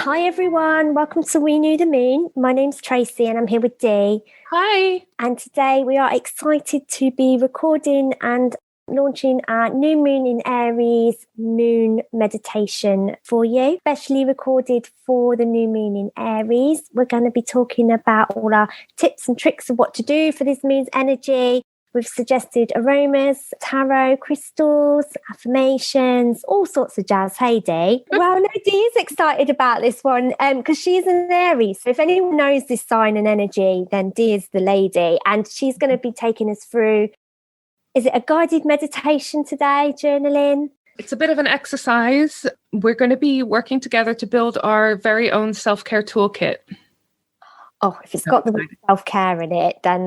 Hi everyone, welcome to We Knew the Moon. My name's Tracey and I'm here with Dee. Hi. And today we are excited to be recording and launching our new moon in Aries moon meditation for you, specially recorded for the new moon in Aries. We're going to be talking about all our tips and tricks of what to do for this moon's energy. We've suggested aromas, tarot, crystals, affirmations, all sorts of jazz. Hey, Dee. Well, no, Dee is excited about this one because she's an Aries. So if anyone knows this sign and energy, then Dee is the lady. And she's going to be taking us through, is it a guided meditation today, journaling? It's a bit of an exercise. We're going to be working together to build our very own self-care toolkit. Oh, if it's got the word self-care in it, then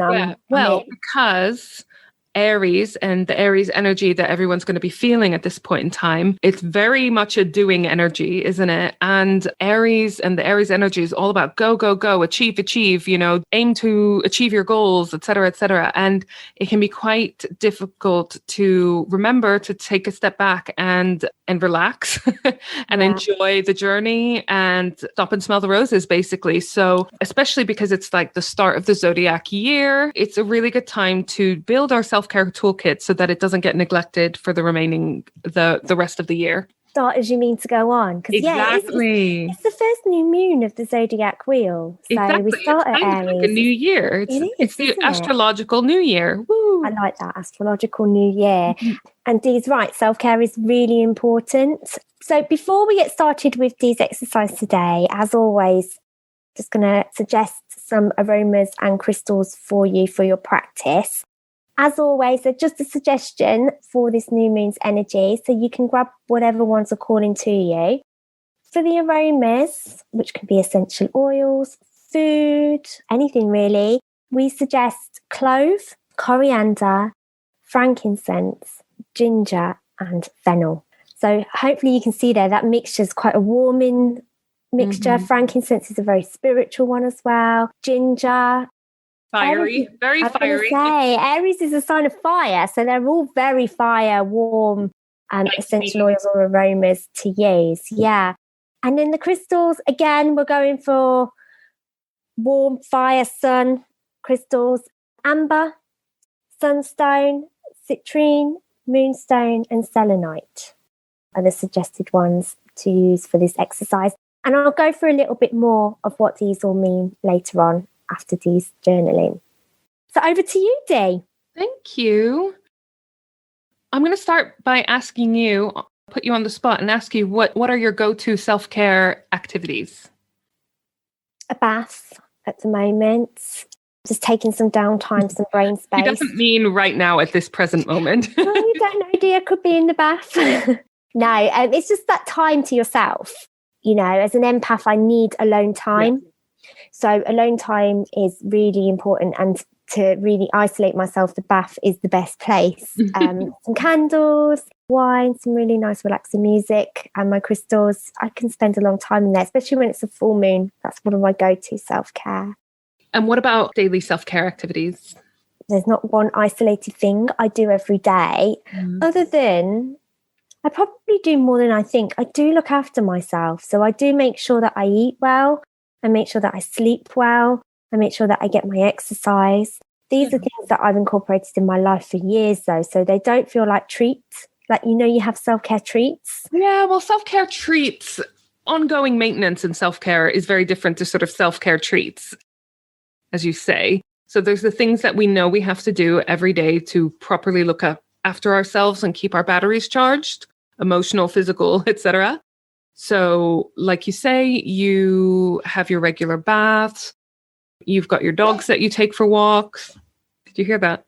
because Aries and the Aries energy that everyone's going to be feeling at this point in time, it's very much a doing energy, isn't it? And Aries and the Aries energy is all about go, go, go, achieve, aim to achieve your goals, et cetera, et cetera. And it can be quite difficult to remember to take a step back and relax and enjoy the journey and stop and smell the roses, basically. So especially because it's like the start of the zodiac year, it's a really good time to build our self-care toolkit so that it doesn't get neglected for the remaining, the rest of the year. Start as you mean to go on. Exactly. It's the first new moon of the zodiac wheel. So exactly. We start it's at kind Aries. Of like a new year. It's the astrological new year. Woo. I like that, astrological new year. Mm-hmm. And Dee's right, self-care is really important. So before we get started with Dee's exercise today, as always, just going to suggest some aromas and crystals for you for your practice. As always, they're just a suggestion for this new moon's energy, so you can grab whatever ones are calling to you. For the aromas, which can be essential oils, food, anything really, we suggest clove, coriander, frankincense, ginger, and fennel. So hopefully you can see there that mixture is quite a warming mixture. Mm-hmm. Frankincense is a very spiritual one as well. Ginger, fiery, very fiery. Aries is a sign of fire, so they're all very fire, warm, essential oils or aromas to use. Yeah. And then the crystals, again, we're going for warm fire, sun crystals, amber, sunstone, citrine, moonstone, and selenite are the suggested ones to use for this exercise. And I'll go through a little bit more of what these all mean later on after Dee's journaling. So over to you, Dee. Thank you. I'm going to start by asking you, put you on the spot and ask you, what are your go-to self-care activities? A bath at the moment. Just taking some downtime, some brain space. He doesn't mean right now at this present moment. Oh, you don't know, Dee, I could be in the bath. No, it's just that time to yourself. You know, as an empath, I need alone time. Yeah. So alone time is really important, and to really isolate myself, the bath is the best place. Some candles, wine, some really nice relaxing music, and my crystals. I can spend a long time in there, especially when it's a full moon. That's one of my go-to self-care. And what about daily self-care activities? There's not one isolated thing I do every day, other than I probably do more than I think. I do look after myself. So I do make sure that I eat well. I make sure that I sleep well. I make sure that I get my exercise. These are things that I've incorporated in my life for years, though, so they don't feel like treats. Like, you know, you have self-care treats. Yeah, well, self-care treats, ongoing maintenance and self-care is very different to sort of self-care treats, as you say. So there's the things that we know we have to do every day to properly look after ourselves and keep our batteries charged, emotional, physical, etc. So like you say, you have your regular baths. You've got your dogs that you take for walks. Did you hear that?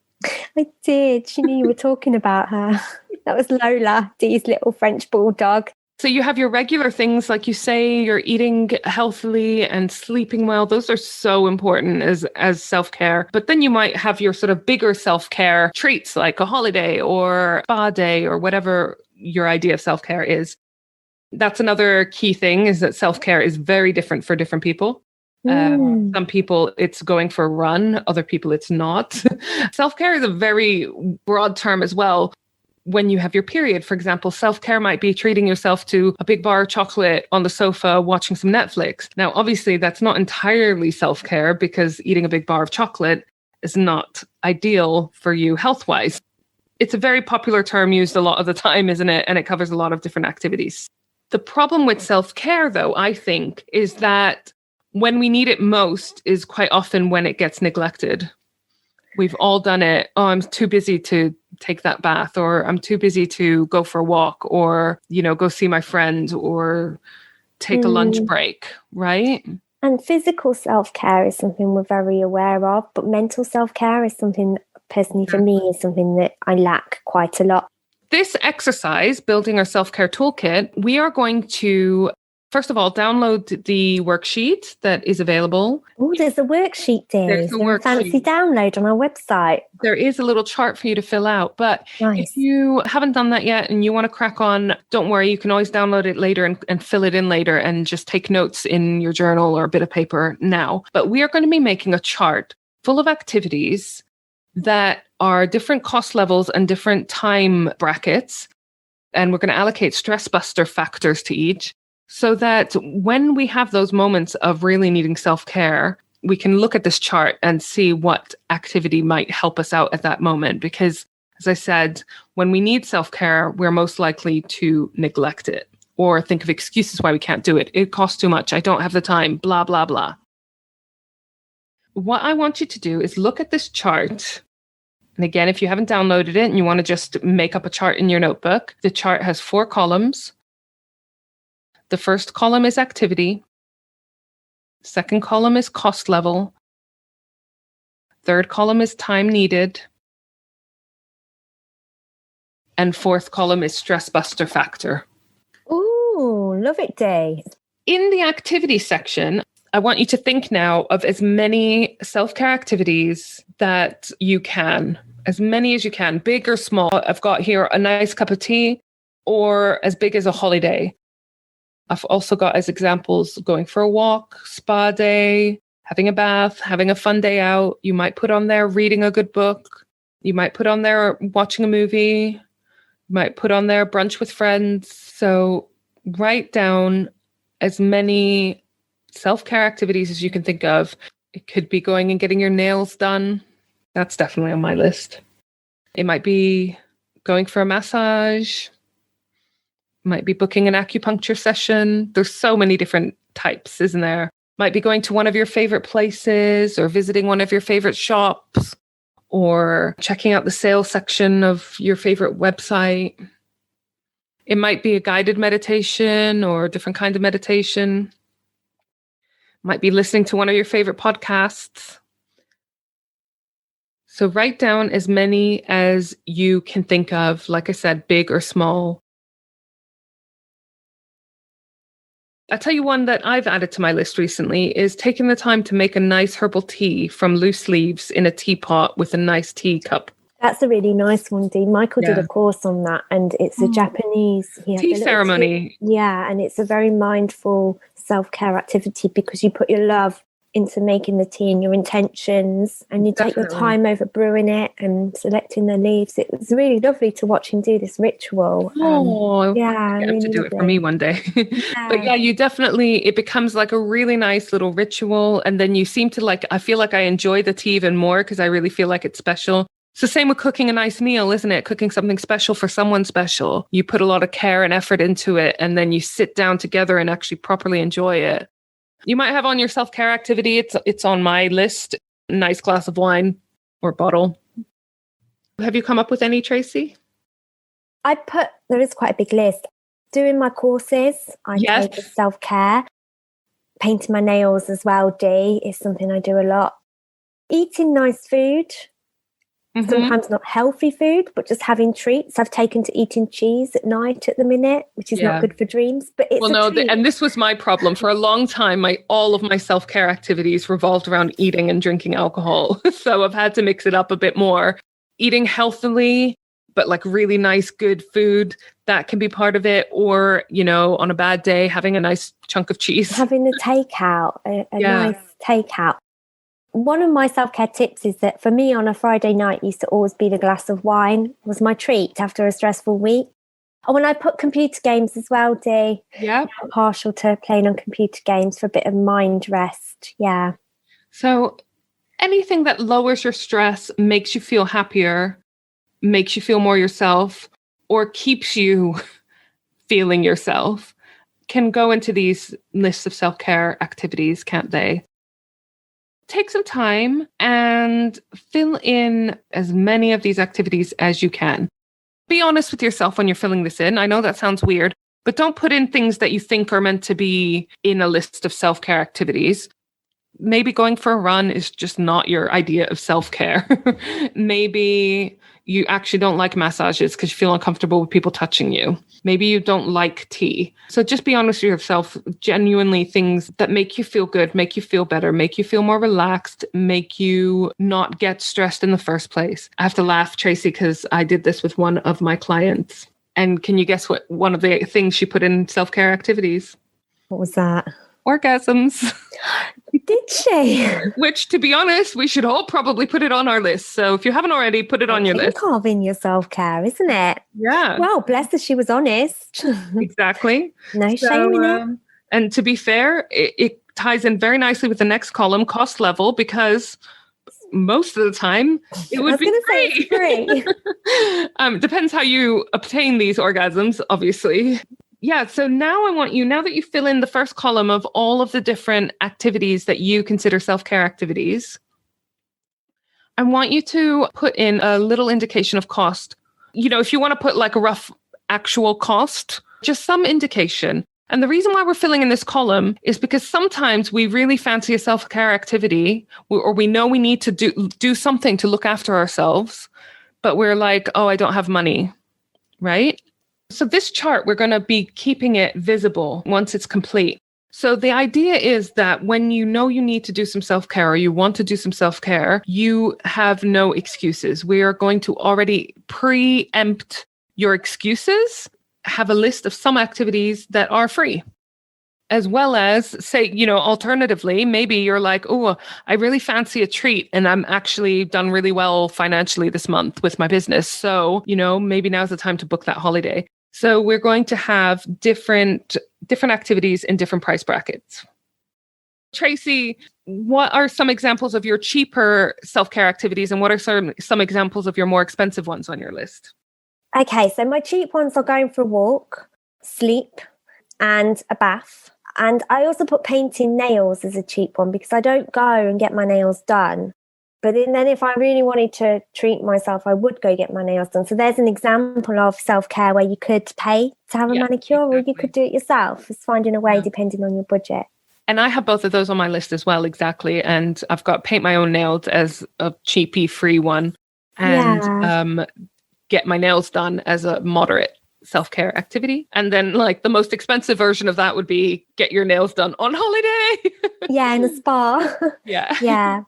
I did. She knew you were talking about her. That was Lola, Dee's little French bulldog. So you have your regular things, like you say, you're eating healthily and sleeping well. Those are so important as self-care. But then you might have your sort of bigger self-care treats, like a holiday or spa day or whatever your idea of self-care is. That's another key thing, is that self-care is very different for different people. Some people it's going for a run, other people it's not. Self-care is a very broad term as well. when you have your period. For example, self-care might be treating yourself to a big bar of chocolate on the sofa, watching some Netflix. Now, obviously, that's not entirely self-care because eating a big bar of chocolate is not ideal for you health-wise. It's a very popular term used a lot of the time, isn't it? And it covers a lot of different activities. The problem with self-care, though, I think, is that when we need it most is quite often when it gets neglected. We've all done it. Oh, I'm too busy to take that bath, or I'm too busy to go for a walk, or, go see my friend, or take a lunch break, right? And physical self-care is something we're very aware of, but mental self-care is something, personally for me, is something that I lack quite a lot. This exercise, building our self-care toolkit, we are going to, first of all, download the worksheet that is available. Oh, there's a worksheet, Dee. There's a worksheet. Fancy download on our website. There is a little chart for you to fill out. But If you haven't done that yet and you want to crack on, don't worry. You can always download it later and fill it in later and just take notes in your journal or a bit of paper now. But we are going to be making a chart full of activities that are different cost levels and different time brackets. And we're going to allocate stress buster factors to each so that when we have those moments of really needing self-care, we can look at this chart and see what activity might help us out at that moment. Because, as I said, when we need self-care, we're most likely to neglect it or think of excuses why we can't do it. It costs too much. I don't have the time, blah, blah, blah. What I want you to do is look at this chart. And again, if you haven't downloaded it and you want to just make up a chart in your notebook, the chart has 4 columns. The first column is activity. Second column is cost level. Third column is time needed. And fourth column is stress buster factor. Ooh, love it, Dee. In the activity section, I want you to think now of as many self-care activities that you can, as many as you can, big or small. I've got here a nice cup of tea, or as big as a holiday. I've also got as examples going for a walk, spa day, having a bath, having a fun day out. You might put on there reading a good book. You might put on there watching a movie. You might put on there brunch with friends. So write down as many self-care activities as you can think of. It could be going and getting your nails done. That's definitely on my list. It might be going for a massage. It might be booking an acupuncture session. There's so many different types, isn't there? Might be going to one of your favorite places or visiting one of your favorite shops or checking out the sales section of your favorite website. It might be a guided meditation or a different kind of meditation. Might be listening to one of your favorite podcasts. So write down as many as you can think of, like I said, big or small. I'll tell you one that I've added to my list recently is taking the time to make a nice herbal tea from loose leaves in a teapot with a nice teacup. That's a really nice one, Dee. Michael did a course on that, and it's a Japanese tea ceremony. And it's a very mindful self-care activity because you put your love into making the tea and your intentions, and you take your time over brewing it and selecting the leaves. It was really lovely to watch him do this ritual. Get him to do it for me one day. But you definitely, it becomes like a really nice little ritual, and then you seem to I feel like I enjoy the tea even more because I really feel like it's special. It's the same with cooking a nice meal, isn't it? Cooking something special for someone special. You put a lot of care and effort into it, and then you sit down together and actually properly enjoy it. You might have on your self-care activity. It's on my list. Nice glass of wine or bottle. Have you come up with any, Tracey? There is quite a big list. Doing my courses, I take self-care. Painting my nails as well, Dee, is something I do a lot. Eating nice food. Sometimes not healthy food, but just having treats. I've taken to eating cheese at night at the minute, which is not good for dreams, but it's and this was my problem. For a long time, all of my self-care activities revolved around eating and drinking alcohol. So I've had to mix it up a bit more. Eating healthily, but really nice, good food, that can be part of it. Or, on a bad day, having a nice chunk of cheese. Having a takeout, a nice takeout. One of my self-care tips is that for me on a Friday night used to always be the glass of wine was my treat after a stressful week. Oh, and I put computer games as well, Dee. Yeah. I'm partial to playing on computer games for a bit of mind rest. Yeah. So anything that lowers your stress, makes you feel happier, makes you feel more yourself, or keeps you feeling yourself can go into these lists of self-care activities, can't they? Take some time and fill in as many of these activities as you can. Be honest with yourself when you're filling this in. I know that sounds weird, but don't put in things that you think are meant to be in a list of self-care activities. Maybe going for a run is just not your idea of self-care. Maybe you actually don't like massages because you feel uncomfortable with people touching you. Maybe you don't like tea. So just be honest with yourself, genuinely things that make you feel good, make you feel better, make you feel more relaxed, make you not get stressed in the first place. I have to laugh, Tracey, because I did this with one of my clients. And can you guess what one of the things she put in self-care activities? What was that? Orgasms. Did she? Which, to be honest, we should all probably put it on our list. So if you haven't already, put it on your list. Carving your self-care, isn't it? Yeah. Well, bless her, she was honest. Exactly. No shame in it. And to be fair, it ties in very nicely with the next column, cost level, because most of the time it would be free. Depends how you obtain these orgasms, obviously. Yeah, so now I want you, now that you fill in the first column of all of the different activities that you consider self-care activities, I want you to put in a little indication of cost. You know, if you want to put like a rough actual cost, just some indication. And the reason why we're filling in this column is because sometimes we really fancy a self-care activity, or we know we need to do something to look after ourselves, but we're like, oh, I don't have money, right? So this chart, we're going to be keeping it visible once it's complete. So the idea is that when you know you need to do some self-care or you want to do some self-care, you have no excuses. We are going to already preempt your excuses, have a list of some activities that are free. As well as say, you know, alternatively, maybe you're like, oh, I really fancy a treat and I'm actually done really well financially this month with my business. So, you know, maybe now's the time to book that holiday. So we're going to have different activities in different price brackets. Tracey, what are some examples of your cheaper self-care activities and what are some examples of your more expensive ones on your list? Okay, so my cheap ones are going for a walk, sleep, and a bath. And I also put painting nails as a cheap one because I don't go and get my nails done. But then if I really wanted to treat myself, I would go get my nails done. So there's an example of self-care where you could pay to have a manicure, exactly. Or you could do it yourself. It's finding a way depending on your budget. And I have both of those on my list as well, exactly. And I've got paint my own nails as a cheapy free one and get my nails done as a moderate self-care activity. And then like the most expensive version of that would be get your nails done on holiday. Yeah, in a spa. Yeah.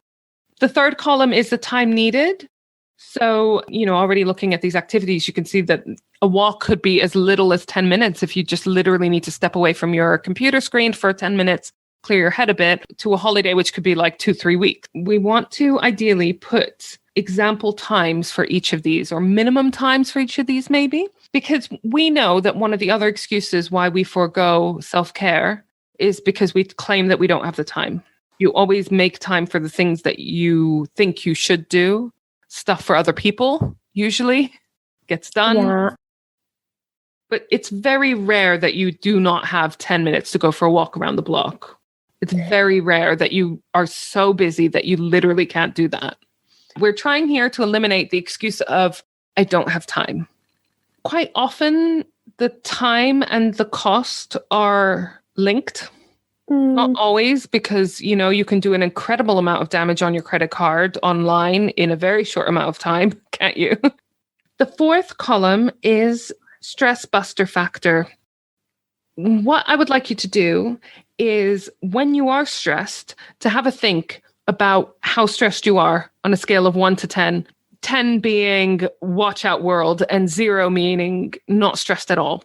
The third column is the time needed. So, you know, already looking at these activities, you can see that a walk could be as little as 10 minutes if you just literally need to step away from your computer screen for 10 minutes, clear your head a bit, to a holiday, which could be like 2-3 weeks. We want to ideally put example times for each of these or minimum times for each of these, maybe, because we know that one of the other excuses why we forego self-care is because we claim that we don't have the time. You always make time for the things that you think you should do. Stuff for other people usually gets done. Yeah. But it's very rare that you do not have 10 minutes to go for a walk around the block. It's very rare that you are so busy that you literally can't do that. We're trying here to eliminate the excuse of, I don't have time. Quite often, the time and the cost are linked. Not always, because, you know, you can do an incredible amount of damage on your credit card online in a very short amount of time, can't you? The fourth column is stress buster factor. What I would like you to do is when you are stressed, to have a think about how stressed you are on a scale of 1 to 10. 10 being watch out world and 0 meaning not stressed at all.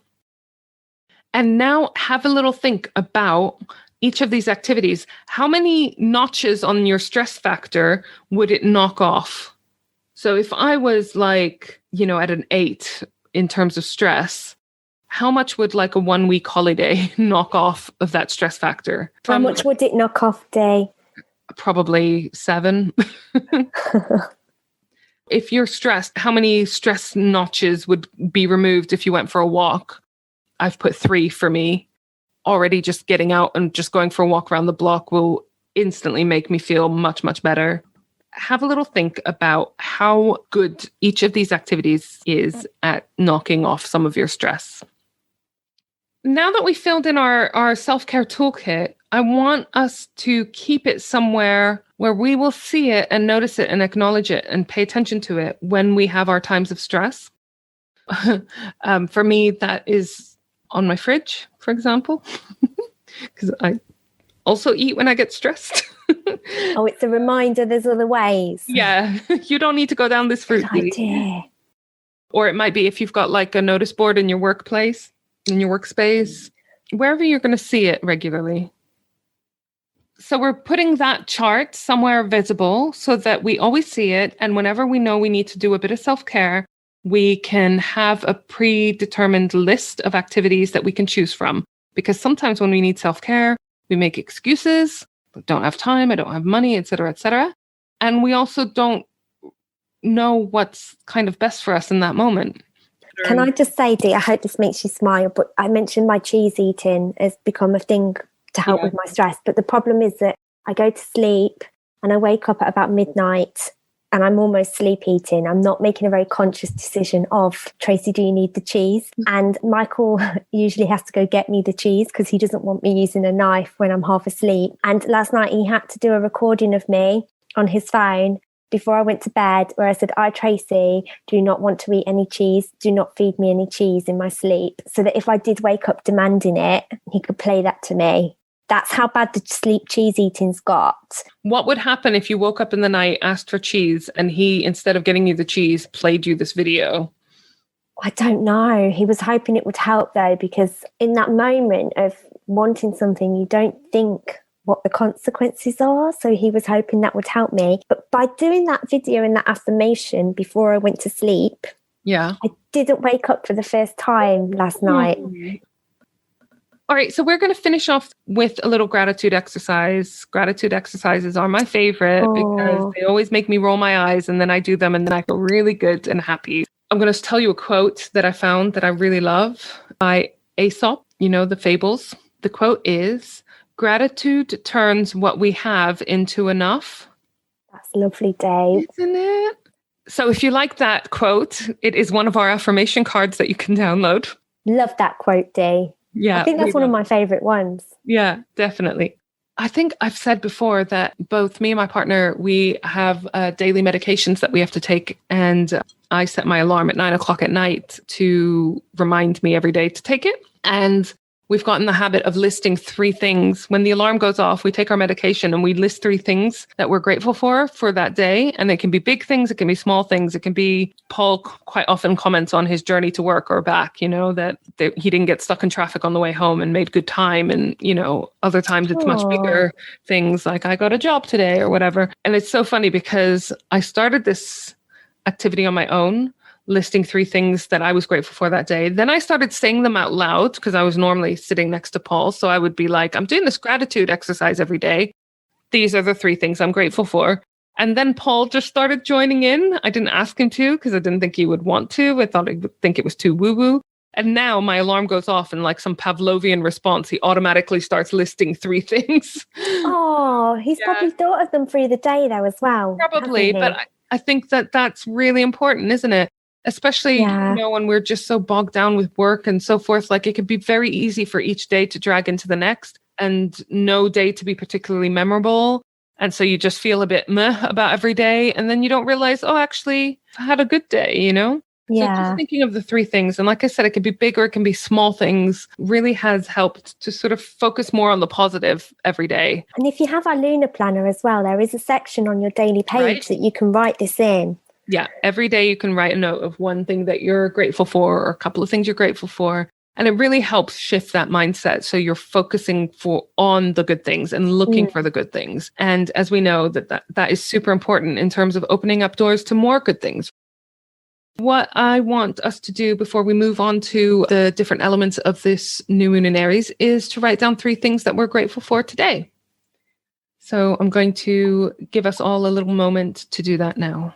And now have a little think about each of these activities, how many notches on your stress factor would it knock off? So if I was like, at an 8 in terms of stress, how much would like a 1 week holiday knock off of that stress factor? How much would it knock off, Dee? Probably 7. If you're stressed, how many stress notches would be removed if you went for a walk? I've put 3 for me. Already just getting out and just going for a walk around the block will instantly make me feel much, much better. Have a little think about how good each of these activities is at knocking off some of your stress. Now that we filled in our self-care toolkit, I want us to keep it somewhere where we will see it and notice it and acknowledge it and pay attention to it when we have our times of stress. For me, that is on my fridge, for example, because I also eat when I get stressed. Oh, it's a reminder there's other ways. Yeah, you don't need to go down this route. Good idea. Or it might be if you've got like a notice board in your workplace, in your workspace, wherever you're going to see it regularly. So we're putting that chart somewhere visible so that we always see it. And whenever we know we need to do a bit of self-care, we can have a predetermined list of activities that we can choose from. Because sometimes when we need self-care, we make excuses. I don't have time, I don't have money, et cetera, et cetera. And we also don't know what's kind of best for us in that moment. Can I just say, Dee, I hope this makes you smile, but I mentioned my cheese eating has become a thing to help with my stress. But the problem is that I go to sleep and I wake up at about midnight and I'm almost sleep eating. I'm not making a very conscious decision of, Tracey, do you need the cheese? And Michael usually has to go get me the cheese because he doesn't want me using a knife when I'm half asleep. And last night he had to do a recording of me on his phone before I went to bed where I said, I, Tracey, do not want to eat any cheese. Do not feed me any cheese in my sleep. So that if I did wake up demanding it, he could play that to me. That's how bad the sleep cheese eating's got. What would happen if you woke up in the night, asked for cheese, and he, instead of getting you the cheese, played you this video? I don't know. He was hoping it would help though, because in that moment of wanting something, you don't think what the consequences are. So he was hoping that would help me. But by doing that video and that affirmation before I went to sleep, I didn't wake up for the first time last night. All right, so we're going to finish off with a little gratitude exercise. Gratitude exercises are my favorite because they always make me roll my eyes, and then I do them and then I feel really good and happy. I'm going to tell you a quote that I found that I really love by Aesop, the fables. The quote is, "Gratitude turns what we have into enough." That's lovely, Dave. Isn't it? So if you like that quote, it is one of our affirmation cards that you can download. Love that quote, Dee. Yeah, I think that's one of my favorite ones. Yeah, definitely. I think I've said before that both me and my partner, we have daily medications that we have to take. And I set my alarm at 9:00 at night to remind me every day to take it. And we've gotten the habit of listing 3 things. When the alarm goes off, we take our medication and we list 3 things that we're grateful for that day. And it can be big things. It can be small things. It can be, Paul quite often comments on his journey to work or back, that he didn't get stuck in traffic on the way home and made good time. And, other times it's much bigger things like I got a job today or whatever. And it's so funny because I started this activity on my own, listing 3 things that I was grateful for that day. Then I started saying them out loud because I was normally sitting next to Paul. So I would be like, I'm doing this gratitude exercise every day. These are the 3 things I'm grateful for. And then Paul just started joining in. I didn't ask him to because I didn't think he would want to. I thought he would think it was too woo-woo. And now my alarm goes off and like some Pavlovian response, he automatically starts listing 3 things. Oh, he's probably thought of them through the day though as well. Probably, but I think that that's really important, isn't it? Especially, when we're just so bogged down with work and so forth, like it can be very easy for each day to drag into the next and no day to be particularly memorable. And so you just feel a bit meh about every day. And then you don't realize, actually, I had a good day, So just thinking of the 3 things. And like I said, it can be big or it can be small things, really has helped to sort of focus more on the positive every day. And if you have our lunar planner as well, there is a section on your daily page that you can write this in. Yeah, every day you can write a note of one thing that you're grateful for or a couple of things you're grateful for. And it really helps shift that mindset. So you're focusing on the good things and looking for the good things. And as we know, that is super important in terms of opening up doors to more good things. What I want us to do before we move on to the different elements of this new moon in Aries is to write down 3 things that we're grateful for today. So I'm going to give us all a little moment to do that now.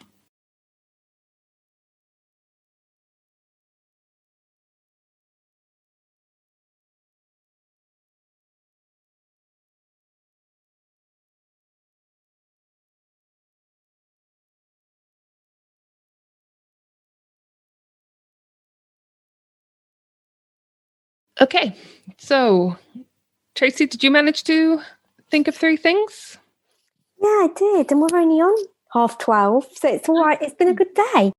Okay, so Tracey, did you manage to think of 3 things? Yeah, I did. And we're only on 12:30, so it's all right. It's been a good day.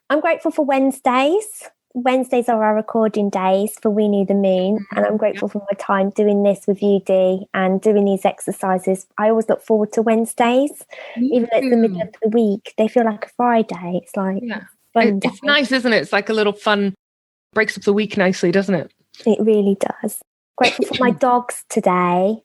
I'm grateful for Wednesdays. Wednesdays are our recording days for We Knew the Moon. And I'm grateful for my time doing this with you, Dee, and doing these exercises. I always look forward to Wednesdays. Even though it's the middle of the week, they feel like a Friday. It's like fun day. It's nice, isn't it? It's like a little fun, breaks up the week nicely, doesn't it? It really does. Grateful for my dogs today.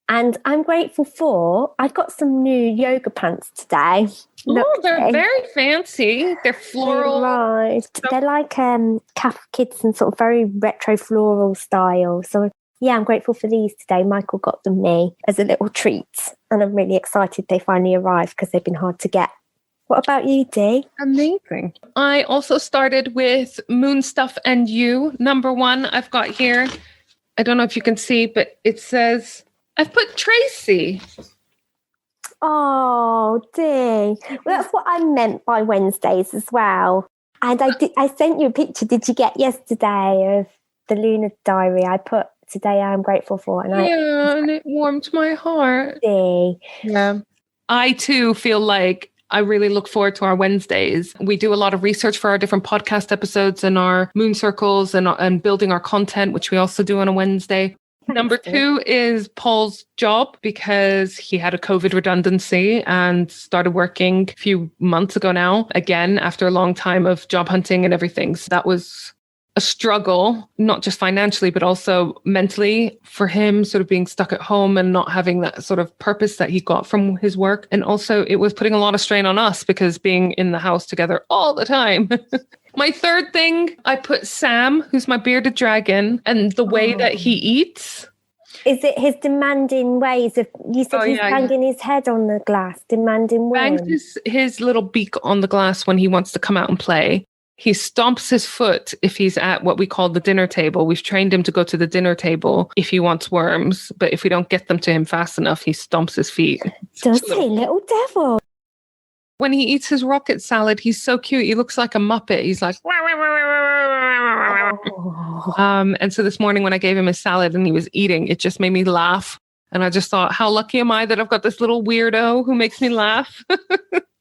And I'm grateful for, I got some new yoga pants today. Oh, they're very fancy. They're floral. Right. They're like Cath Kids and sort of very retro floral style. So yeah, I'm grateful for these today. Michael got them me as a little treat. And I'm really excited they finally arrived because they've been hard to get. What about you, Dee? Amazing. I also started with Moon Stuff and You. Number 1, I've got here. I don't know if you can see, but it says, I've put Tracey. Oh, Dee. Well, that's what I meant by Wednesdays as well. And I sent you a picture. Did you get yesterday of the lunar diary? I put today I'm grateful for. And and it warmed my heart. Dee. Yeah. I too feel like I really look forward to our Wednesdays. We do a lot of research for our different podcast episodes and our moon circles and building our content, which we also do on a Wednesday. Number 2 is Paul's job, because he had a COVID redundancy and started working a few months ago now, again, after a long time of job hunting and everything. So that was a struggle, not just financially, but also mentally for him, sort of being stuck at home and not having that sort of purpose that he got from his work. And also it was putting a lot of strain on us because being in the house together all the time. My 3rd thing, I put Sam, who's my bearded dragon, and the way that he eats. Is it his demanding ways of, you said he's banging his head on the glass, demanding ways? Bangs his little beak on the glass when he wants to come out and play. He stomps his foot if he's at what we call the dinner table. We've trained him to go to the dinner table if he wants worms, but if we don't get them to him fast enough, he stomps his feet. Does he, little devil? When he eats his rocket salad, he's so cute. He looks like a Muppet. He's like, and so this morning when I gave him his salad and he was eating, it just made me laugh. And I just thought, how lucky am I that I've got this little weirdo who makes me laugh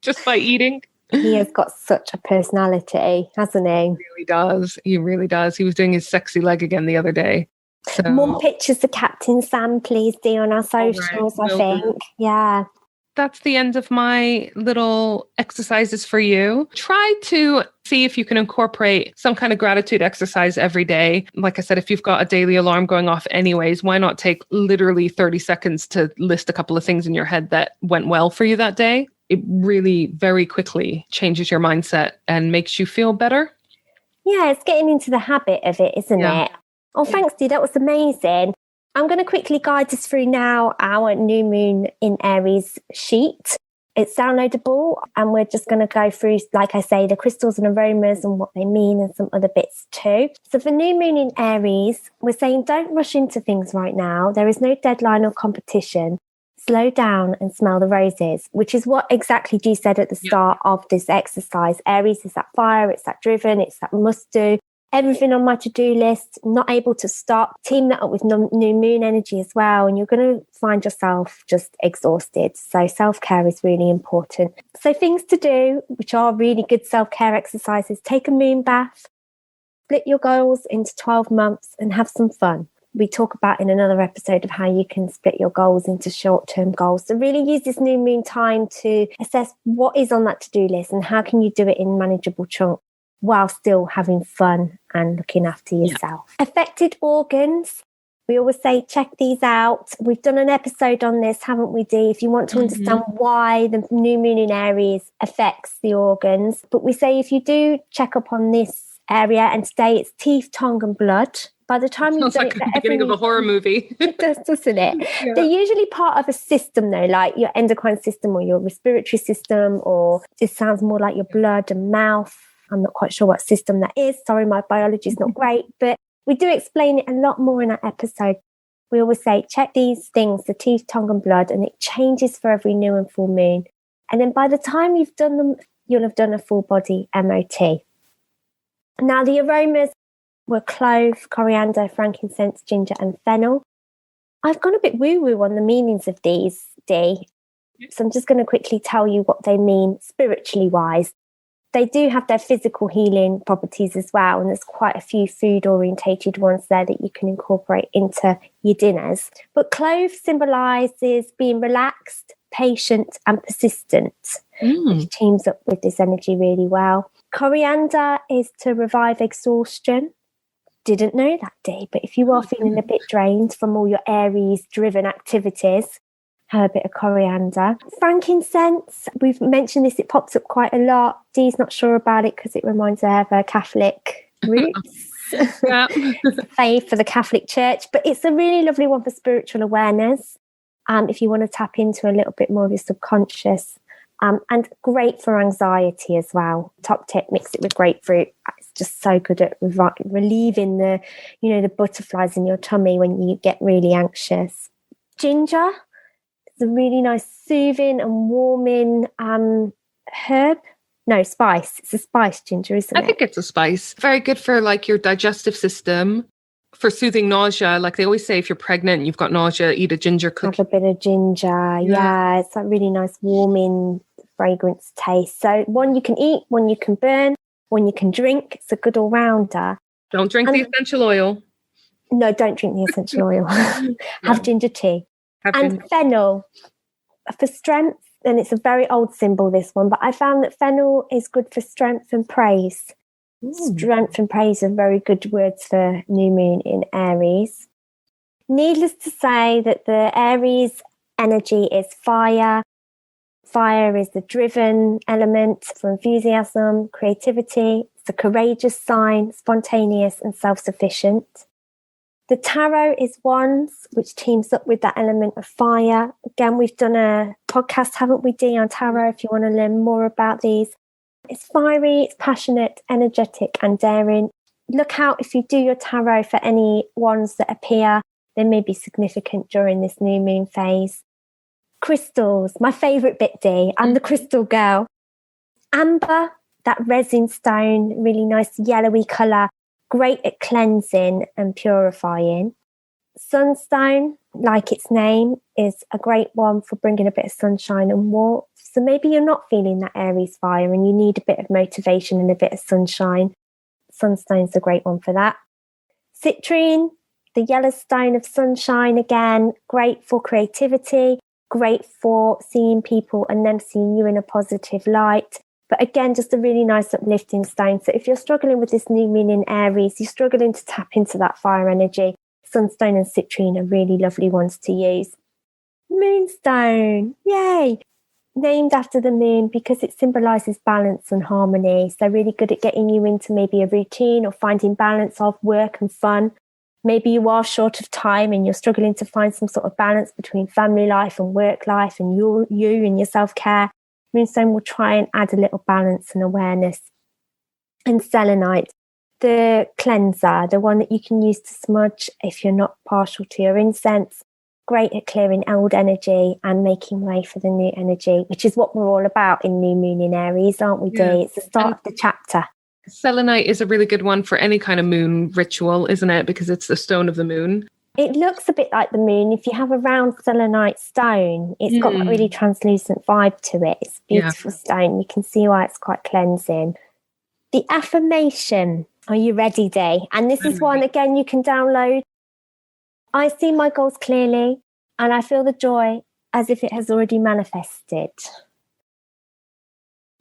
just by eating. He has got such a personality, hasn't he? He really does. He really does. He was doing his sexy leg again the other day. So. More pictures of Captain Sam, please, Dee, on our socials, I think. Yeah. That's the end of my little exercises for you. Try to see if you can incorporate some kind of gratitude exercise every day. Like I said, if you've got a daily alarm going off anyways, why not take literally 30 seconds to list a couple of things in your head that went well for you that day? It really very quickly changes your mindset and makes you feel better. Yeah, it's getting into the habit of it, isn't it? Oh, thanks, Dee. That was amazing. I'm going to quickly guide us through now our new moon in Aries sheet. It's downloadable and we're just going to go through, like I say, the crystals and aromas and what they mean and some other bits too. So for new moon in Aries, we're saying don't rush into things right now. There is no deadline or competition. Slow down and smell the roses, which is what exactly Dee said at the start of this exercise. Aries is that fire, it's that driven, it's that must do. Everything on my to-do list, not able to stop. Team that up with new moon energy as well. And you're going to find yourself just exhausted. So self-care is really important. So things to do, which are really good self-care exercises, take a moon bath, split your goals into 12 months and have some fun. We talk about in another episode of how you can split your goals into short-term goals. So really use this new moon time to assess what is on that to-do list and how can you do it in manageable chunks. while still having fun and looking after yourself. Affected organs. We always say, check these out. We've done an episode on this, haven't we, Dee? If you want to understand why the new moon in Aries affects the organs. But we say if you do check up on this area, and today it's teeth, tongue and blood. By the time you've done like the beginning of a horror movie. It does, doesn't it? Yeah. They're usually part of a system, though, like your endocrine system or your respiratory system, or this sounds more like your blood and mouth. I'm not quite sure what system that is. Sorry, my biology is not great, but we do explain it a lot more in our episode. We always say, check these things, the teeth, tongue and blood, and it changes for every new and full moon. And then by the time you've done them, you'll have done a full body MOT. Now, the aromas were clove, coriander, frankincense, ginger and fennel. I've gone a bit woo-woo on the meanings of these, Dee. So I'm just going to quickly tell you what they mean spiritually wise. They do have their physical healing properties as well, and there's quite a few food-orientated ones there that you can incorporate into your dinners. But clove symbolises being relaxed, patient and persistent, which teams up with this energy really well. Coriander is to revive exhaustion. Didn't know that, Dee, but if you are feeling a bit drained from all your Aries-driven activities, have a bit of coriander. Frankincense, we've mentioned this, it pops up quite a lot. Dee's not sure about it because it reminds her of her Catholic roots. Faith for the Catholic Church, but it's a really lovely one for spiritual awareness. If you want to tap into a little bit more of your subconscious, and great for anxiety as well. Top tip, mix it with grapefruit. It's just so good at relieving the butterflies in your tummy when you get really anxious. Ginger. It's a really nice soothing and warming herb. No, spice. It's a spice, ginger, isn't it? I think it's a spice. Very good for like your digestive system, for soothing nausea. Like they always say, if you're pregnant and you've got nausea, eat a ginger cookie. Have a bit of ginger. Yeah, it's a really nice warming fragrance taste. So one you can eat, one you can burn, one you can drink. It's a good all-rounder. Don't drink the essential oil. No, don't drink the essential oil. Have ginger tea. Fennel for strength, and it's a very old symbol, this one, but I found that fennel is good for strength and praise. Strength and praise are very good words for new moon in Aries. Needless to say that the Aries energy is fire. Fire is the driven element for enthusiasm, creativity. It's a courageous sign, spontaneous and self-sufficient. The tarot is wands, which teams up with that element of fire. Again, we've done a podcast, haven't we, Dee, on tarot, if you want to learn more about these. It's fiery, it's passionate, energetic and daring. Look out if you do your tarot for any wands that appear. They may be significant during this new moon phase. Crystals, my favourite bit, Dee. I'm the crystal girl. Amber, that resin stone, really nice yellowy colour. Great at cleansing and purifying. Sunstone, like its name, is a great one for bringing a bit of sunshine and warmth. So maybe you're not feeling that Aries fire and you need a bit of motivation and a bit of sunshine. Sunstone's a great one for that. Citrine, the yellow stone of sunshine, again, great for creativity, great for seeing people and them seeing you in a positive light. But again, just a really nice uplifting stone. So if you're struggling with this new moon in Aries, you're struggling to tap into that fire energy, Sunstone and Citrine are really lovely ones to use. Moonstone, yay! Named after the moon because it symbolises balance and harmony. So really good at getting you into maybe a routine or finding balance of work and fun. Maybe you are short of time and you're struggling to find some sort of balance between family life and work life and you and your self-care. Moonstone will try and add a little balance and awareness. And Selenite, the cleanser, the one that you can use to smudge if you're not partial to your incense. Great at clearing old energy and making way for the new energy, which is what we're all about in New Moon in Aries, aren't we, Dee? Yeah. It's the start of the chapter. Selenite is a really good one for any kind of moon ritual, isn't it? Because it's the stone of the moon. It looks a bit like the moon. If you have a round selenite stone, it's got that really translucent vibe to it. It's a beautiful stone. You can see why it's quite cleansing. The affirmation. Are you ready, Dee? And this is one, again, you can download. I see my goals clearly and I feel the joy as if it has already manifested.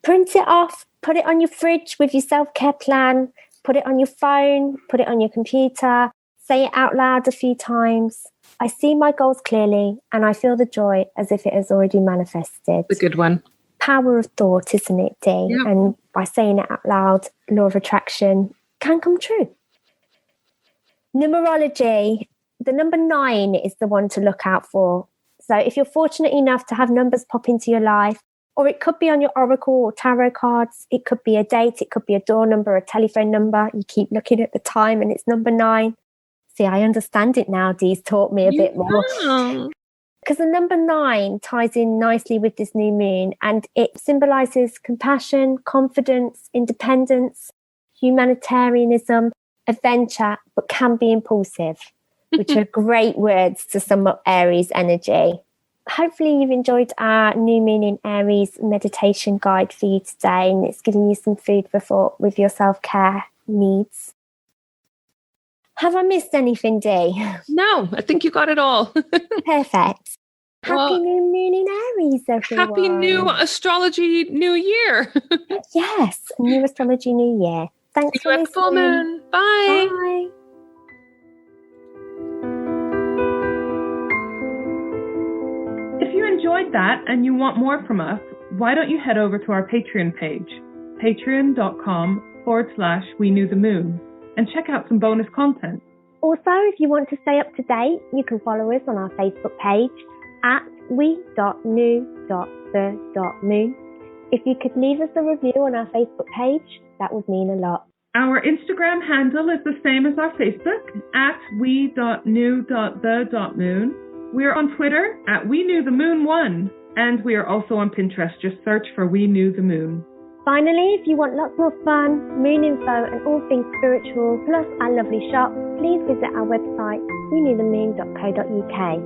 Print it off, put it on your fridge with your self-care plan, put it on your phone, put it on your computer, say it out loud a few times. I see my goals clearly and I feel the joy as if it has already manifested. The good one. Power of thought, isn't it, Dee? Yep. And by saying it out loud, law of attraction can come true. Numerology, the number 9 is the one to look out for. So if you're fortunate enough to have numbers pop into your life, or it could be on your oracle or tarot cards, it could be a date, it could be a door number, a telephone number. You keep looking at the time and it's number 9. See, I understand it now. Dee's taught me a bit more. Because the number 9 ties in nicely with this new moon, and it symbolises compassion, confidence, independence, humanitarianism, adventure, but can be impulsive, which are great words to sum up Aries energy. Hopefully you've enjoyed our new moon in Aries meditation guide for you today, and it's giving you some food for thought with your self-care needs. Have I missed anything, Dee? No, I think you got it all. Perfect. Happy new moon in Aries, everyone. Happy new astrology new year. Yes, new astrology new year. Thanks for listening. Full moon. Bye. Bye. If you enjoyed that and you want more from us, why don't you head over to our Patreon page, patreon.com/We Knew the Moon, and check out some bonus content. Also, if you want to stay up to date, you can follow us on our Facebook page at we.knew.the.moon. If you could leave us a review on our Facebook page, that would mean a lot. Our Instagram handle is the same as our Facebook, at we.knew.the.moon. We are on Twitter at We Knew the Moon 1, and we are also on Pinterest. Just search for We Knew the Moon. Finally, if you want lots more fun, moon info and all things spiritual, plus our lovely shop, please visit our website, wenewthemoon.co.uk.